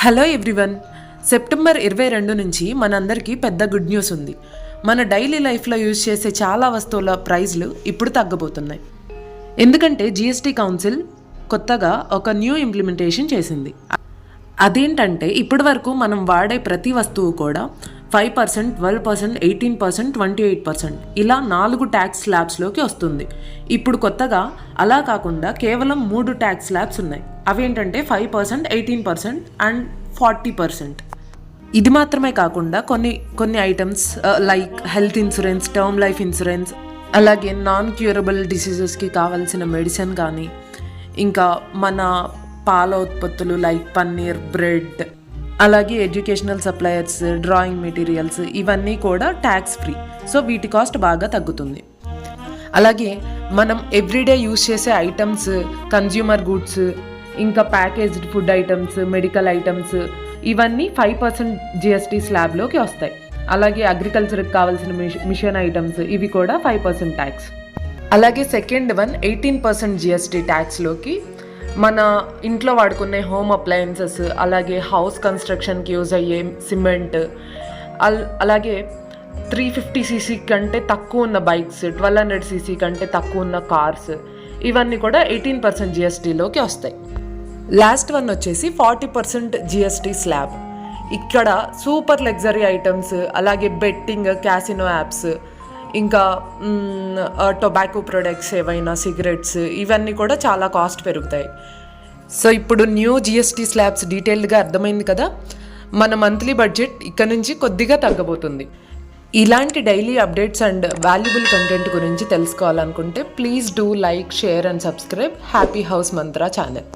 Hello everyone. September 22 నుంచి మనందరికీ పెద్ద గుడ్ న్యూస్ ఉంది. మన డైలీ లైఫ్లో యూజ్ చేసే చాలా వస్తువుల ప్రైస్లు ఇప్పుడు తగ్గబోతున్నాయి. ఎందుకంటే జిఎస్టీ కౌన్సిల్ కొత్తగా ఒక న్యూ ఇంప్లిమెంటేషన్ చేసింది. అదేంటంటే ఇప్పటి వరకు మనం వాడే ప్రతి వస్తువు కూడా 5%, 12%, 18%, 28% ఇలా 4 ట్యాక్స్ స్లాబ్స్లోకి వస్తుంది. ఇప్పుడు కొత్తగా అలా కాకుండా కేవలం 3 ట్యాక్స్ స్లాబ్స్ ఉన్నాయి. అవేంటంటే 5%, 18% అండ్ 40%. ఇది మాత్రమే కాకుండా కొన్ని items like health insurance, term life insurance, అలాగే నాన్ క్యూరబుల్ డిసీజెస్కి కావాల్సిన మెడిసిన్ కానీ, ఇంకా మన పాల ఉత్పత్తులు లైక్ పన్నీర్, బ్రెడ్, అలాగే ఎడ్యుకేషనల్ సప్లయర్స్, డ్రాయింగ్ మెటీరియల్స్ ఇవన్నీ కూడా ట్యాక్స్ ఫ్రీ. సో వీటి కాస్ట్ బాగా తగ్గుతుంది. అలాగే మనం ఎవ్రీడే యూజ్ చేసే ఐటమ్స్, కన్జ్యూమర్ గుడ్స్, ఇంకా packaged food items, medical items ఇవన్నీ 5% జిఎస్టీ స్లాబ్లోకి వస్తాయి. అలాగే అగ్రికల్చర్కి కావాల్సిన మిషన్ ఐటమ్స్ ఇవి కూడా 5% ట్యాక్స్. అలాగే సెకండ్ వన్ 18% జిఎస్టీ ట్యాక్స్లోకి మన ఇంట్లో వాడుకునే హోమ్ అప్లయన్సెస్, అలాగే హౌస్ కన్స్ట్రక్షన్కి యూజ్ అయ్యే సిమెంట్, అలాగే 350cc కంటే తక్కువ ఉన్న బైక్స్, 1200cc కంటే తక్కువ ఉన్న కార్స్ ఇవన్నీ కూడా 18% జిఎస్టీలోకి వస్తాయి. లాస్ట్ వన్ వచ్చేసి 40% జిఎస్టీ స్లాబ్. ఇక్కడ సూపర్ లగ్జరీ ఐటమ్స్, అలాగే బెట్టింగ్, క్యాసినో యాప్స్, ఇంకా టొబాకో ప్రొడక్ట్స్ ఏవైనా సిగరెట్స్ ఇవన్నీ కూడా చాలా కాస్ట్ పెరుగుతాయి. సో ఇప్పుడు న్యూ జిఎస్టీ స్లాబ్స్ డీటెయిల్డ్గా అర్థమైంది కదా. మన మంత్లీ బడ్జెట్ ఇక్కడ నుంచి కొద్దిగా తగ్గబోతుంది. ఇలాంటి daily updates and valuable content గురించి తెలుసుకోవాలనుకుంటే please do like, share and subscribe happy house Mantra channel.